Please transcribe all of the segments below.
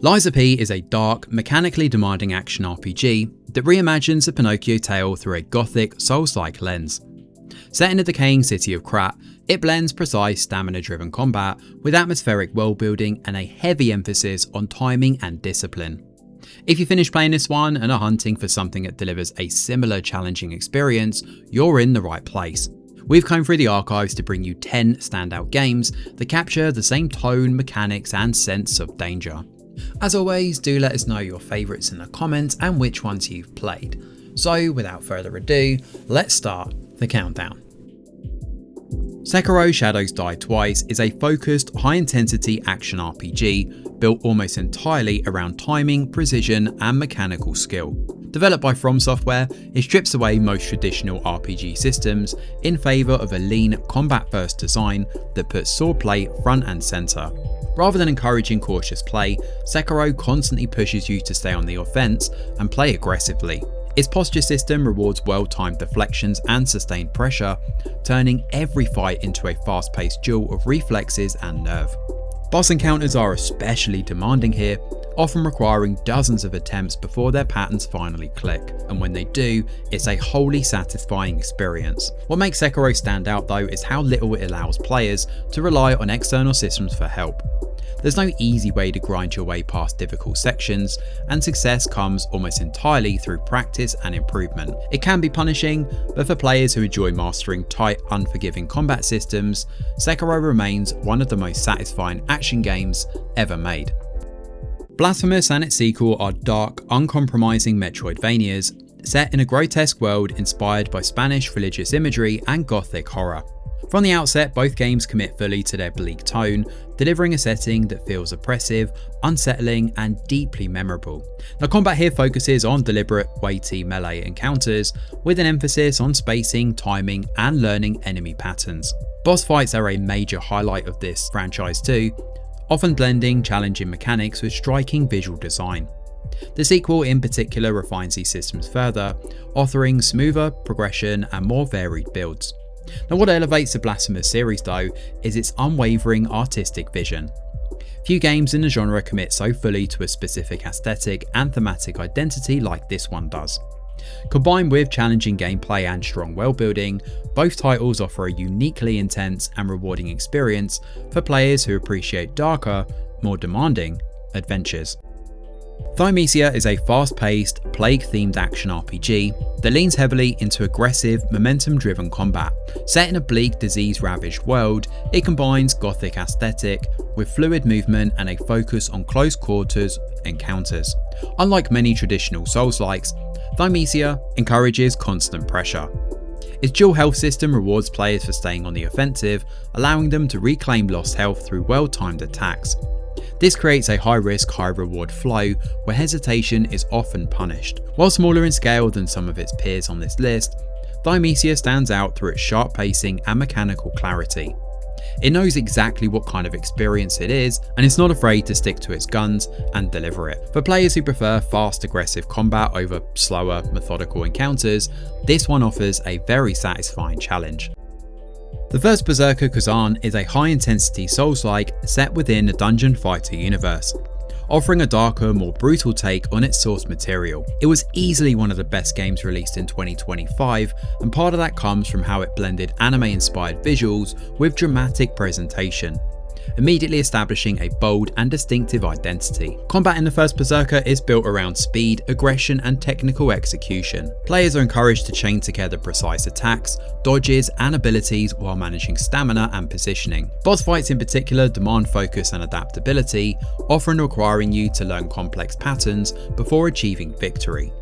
Lies of P is a dark, mechanically demanding action RPG that reimagines the Pinocchio tale through a gothic, souls-like lens. Set in the decaying city of Krat, it blends precise, stamina-driven combat with atmospheric world-building and a heavy emphasis on timing and discipline. If you finish playing this one and are hunting for something that delivers a similar challenging experience, you're in the right place. We've combed through the archives to bring you 10 standout games that capture the same tone, mechanics and sense of danger. As always, do let us know your favourites in the comments and which ones you've played. So without further ado, let's start the countdown. Sekiro Shadows Die Twice is a focused, high-intensity action RPG built almost entirely around timing, precision and mechanical skill. Developed by From Software, it strips away most traditional RPG systems in favour of a lean, combat-first design that puts swordplay front and centre. Rather than encouraging cautious play, Sekiro constantly pushes you to stay on the offense and play aggressively. Its posture system rewards well-timed deflections and sustained pressure, turning every fight into a fast-paced duel of reflexes and nerve. Boss encounters are especially demanding here, often requiring dozens of attempts before their patterns finally click, and when they do, it's a wholly satisfying experience. What makes Sekiro stand out though is how little it allows players to rely on external systems for help. There's no easy way to grind your way past difficult sections, and success comes almost entirely through practice and improvement. It can be punishing, but for players who enjoy mastering tight, unforgiving combat systems, Sekiro remains one of the most satisfying action games ever made. Blasphemous and its sequel are dark, uncompromising Metroidvanias set in a grotesque world inspired by Spanish religious imagery and gothic horror. From the outset, both games commit fully to their bleak tone, delivering a setting that feels oppressive, unsettling and deeply memorable. Now, combat here focuses on deliberate, weighty melee encounters with an emphasis on spacing, timing and learning enemy patterns. Boss fights are a major highlight of this franchise too, often blending challenging mechanics with striking visual design. The sequel in particular refines these systems further, offering smoother progression and more varied builds. Now, what elevates the Blasphemous series though is its unwavering artistic vision. Few games in the genre commit so fully to a specific aesthetic and thematic identity like this one does. Combined with challenging gameplay and strong world building, both titles offer a uniquely intense and rewarding experience for players who appreciate darker, more demanding adventures. Thymesia is a fast-paced, plague-themed action RPG that leans heavily into aggressive, momentum-driven combat. Set in a bleak, disease-ravaged world, it combines gothic aesthetic with fluid movement and a focus on close-quarters encounters. Unlike many traditional Souls-likes, Thymesia encourages constant pressure. Its dual health system rewards players for staying on the offensive, allowing them to reclaim lost health through well-timed attacks. This creates a high-risk, high-reward flow where hesitation is often punished. While smaller in scale than some of its peers on this list, Thymesia stands out through its sharp pacing and mechanical clarity. It knows exactly what kind of experience it is, and it's not afraid to stick to its guns and deliver it. For players who prefer fast, aggressive combat over slower, methodical encounters, this one offers a very satisfying challenge. The first Berserker Khazan is a high-intensity Souls-like set within the Dungeon Fighter universe, offering a darker, more brutal take on its source material. It was easily one of the best games released in 2025, and part of that comes from how it blended anime-inspired visuals with dramatic presentation, immediately establishing a bold and distinctive identity. Combat in the first Berserker is built around speed, aggression and technical execution. Players are encouraged to chain together precise attacks, dodges and abilities while managing stamina and positioning. Boss fights in particular demand focus and adaptability, often requiring you to learn complex patterns before achieving victory.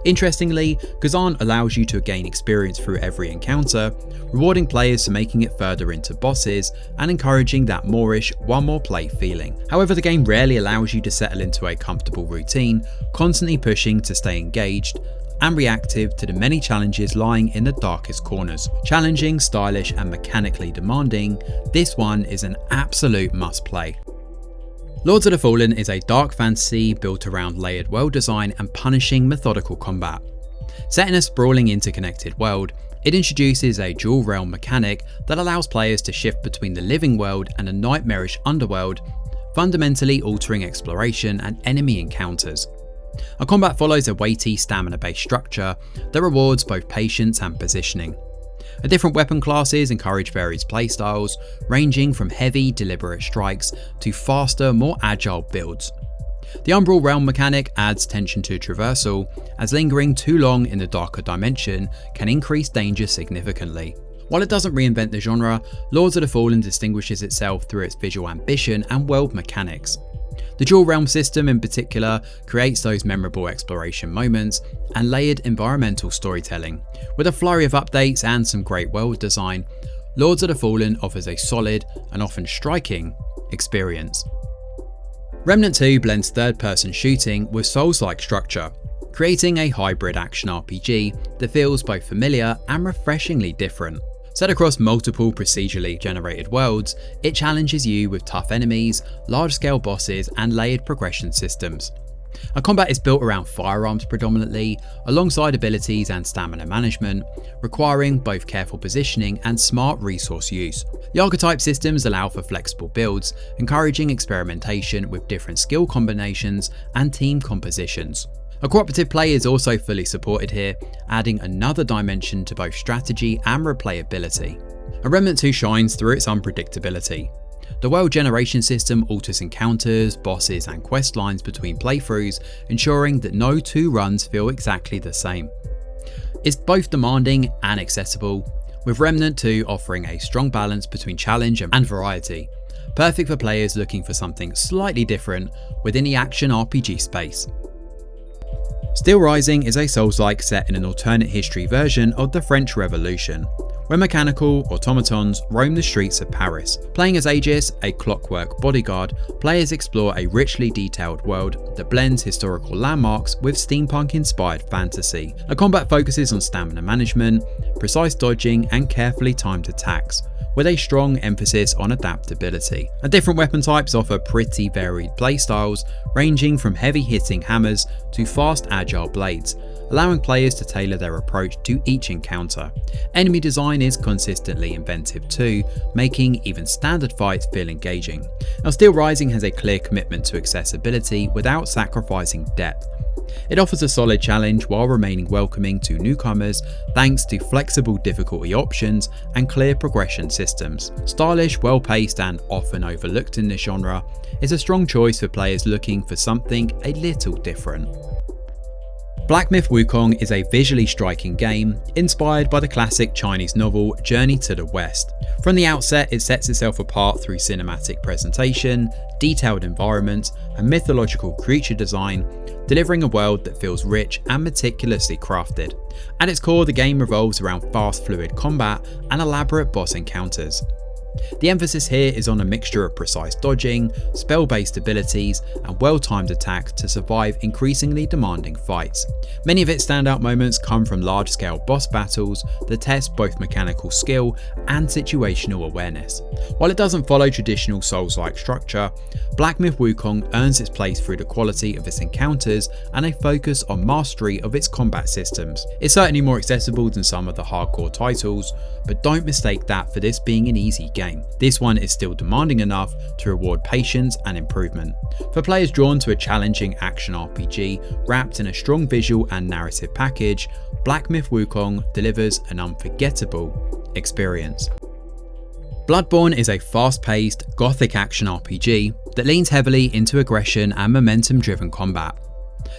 Interestingly, Khazan allows you to gain experience through every encounter, rewarding players for making it further into bosses and encouraging that moreish one more play feeling. However, the game rarely allows you to settle into a comfortable routine, constantly pushing to stay engaged and reactive to the many challenges lying in the darkest corners. Challenging, stylish and mechanically demanding, this one is an absolute must play. Lords of the Fallen is a dark fantasy built around layered world design and punishing methodical combat. Set in a sprawling interconnected world, it introduces a dual realm mechanic that allows players to shift between the living world and a nightmarish underworld, fundamentally altering exploration and enemy encounters. Our combat follows a weighty stamina-based structure that rewards both patience and positioning. The different weapon classes encourage various playstyles, ranging from heavy, deliberate strikes to faster, more agile builds. The Umbral Realm mechanic adds tension to traversal, as lingering too long in the darker dimension can increase danger significantly. While it doesn't reinvent the genre, Lords of the Fallen distinguishes itself through its visual ambition and world mechanics. The dual realm system in particular creates those memorable exploration moments and layered environmental storytelling. With a flurry of updates and some great world design, Lords of the Fallen offers a solid and often striking experience. Remnant 2 blends third-person shooting with Souls-like structure, creating a hybrid action RPG that feels both familiar and refreshingly different. Set across multiple procedurally generated worlds, it challenges you with tough enemies, large-scale bosses, and layered progression systems. Our combat is built around firearms predominantly, alongside abilities and stamina management, requiring both careful positioning and smart resource use. The archetype systems allow for flexible builds, encouraging experimentation with different skill combinations and team compositions. A cooperative play is also fully supported here, adding another dimension to both strategy and replayability. Remnant 2 shines through its unpredictability. The world generation system alters encounters, bosses, and quest lines between playthroughs, ensuring that no two runs feel exactly the same. It's both demanding and accessible, with Remnant 2 offering a strong balance between challenge and variety, perfect for players looking for something slightly different within the action RPG space. Steelrising is a Souls-like set in an alternate history version of the French Revolution, where mechanical automatons roam the streets of Paris. Playing as Aegis, a clockwork bodyguard, players explore a richly detailed world that blends historical landmarks with steampunk-inspired fantasy. The combat focuses on stamina management, precise dodging, and carefully timed attacks, with a strong emphasis on adaptability. And different weapon types offer pretty varied playstyles, ranging from heavy-hitting hammers to fast, agile blades, allowing players to tailor their approach to each encounter. Enemy design is consistently inventive too, making even standard fights feel engaging. Now, Steelrising has a clear commitment to accessibility without sacrificing depth. It offers a solid challenge while remaining welcoming to newcomers thanks to flexible difficulty options and clear progression systems. Stylish, well-paced, and often overlooked in this genre, is a strong choice for players looking for something a little different. Black Myth: Wukong is a visually striking game inspired by the classic Chinese novel Journey to the West. From the outset, it sets itself apart through cinematic presentation, detailed environments, and mythological creature design, delivering a world that feels rich and meticulously crafted. At its core, the game revolves around fast, fluid combat and elaborate boss encounters. The emphasis here is on a mixture of precise dodging, spell-based abilities, and well-timed attacks to survive increasingly demanding fights. Many of its standout moments come from large-scale boss battles that test both mechanical skill and situational awareness. While it doesn't follow traditional Souls-like structure, Black Myth: Wukong earns its place through the quality of its encounters and a focus on mastery of its combat systems. It's certainly more accessible than some of the hardcore titles, but don't mistake that for this being an easy game. This one is still demanding enough to reward patience and improvement. For players drawn to a challenging action RPG wrapped in a strong visual and narrative package, Black Myth: Wukong delivers an unforgettable experience. Bloodborne is a fast-paced, gothic action RPG that leans heavily into aggression and momentum-driven combat.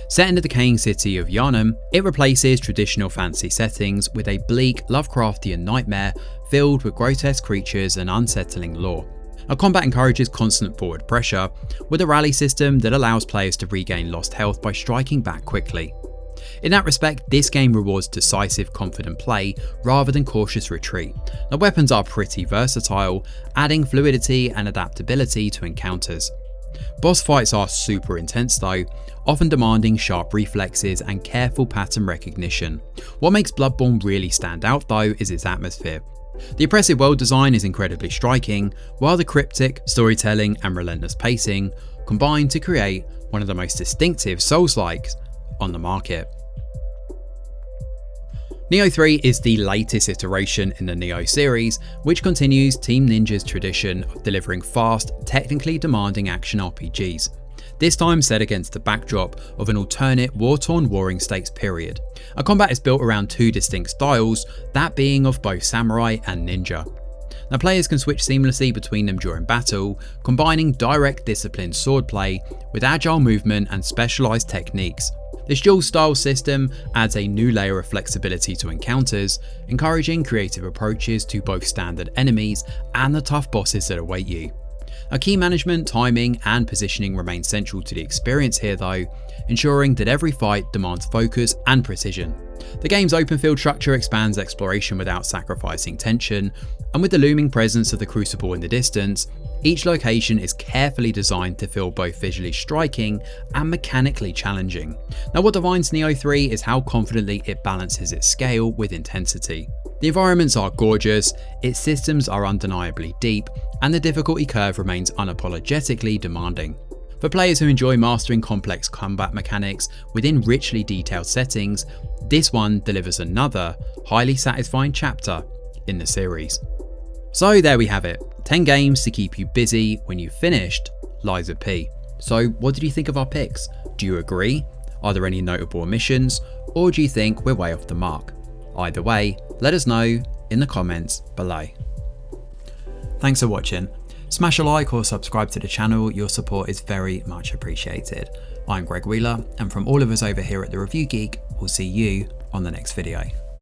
Set in the decaying city of Yharnam, it replaces traditional fantasy settings with a bleak, Lovecraftian nightmare filled with grotesque creatures and unsettling lore. Our combat encourages constant forward pressure, with a rally system that allows players to regain lost health by striking back quickly. In that respect, this game rewards decisive, confident play rather than cautious retreat. The weapons are pretty versatile, adding fluidity and adaptability to encounters. Boss fights are super intense though, often demanding sharp reflexes and careful pattern recognition. What makes Bloodborne really stand out though is its atmosphere. The oppressive world design is incredibly striking, while the cryptic storytelling and relentless pacing combine to create one of the most distinctive Souls-likes on the market. Nioh 3 is the latest iteration in the Nioh series, which continues Team Ninja's tradition of delivering fast, technically demanding action RPGs. This time set against the backdrop of an alternate war-torn Warring States period. Our combat is built around two distinct styles, that being of both samurai and ninja. Now players can switch seamlessly between them during battle, combining direct disciplined swordplay with agile movement and specialised techniques. This dual style system adds a new layer of flexibility to encounters, encouraging creative approaches to both standard enemies and the tough bosses that await you. Our key management, timing and positioning remain central to the experience here though, ensuring that every fight demands focus and precision. The game's open field structure expands exploration without sacrificing tension, and with the looming presence of the Crucible in the distance, each location is carefully designed to feel both visually striking and mechanically challenging. Now what defines Nioh 3 is how confidently it balances its scale with intensity. The environments are gorgeous, its systems are undeniably deep, and the difficulty curve remains unapologetically demanding. For players who enjoy mastering complex combat mechanics within richly detailed settings, this one delivers another highly satisfying chapter in the series. So there we have it, 10 games to keep you busy when you've finished Lies of P. So what did you think of our picks? Do you agree? Are there any notable omissions, or do you think we're way off the mark? Either way, let us know in the comments below. Thanks for watching. Smash a like or subscribe to the channel, your support is very much appreciated. I'm Greg Wheeler, and from all of us over here at The Review Geek, we'll see you on the next video.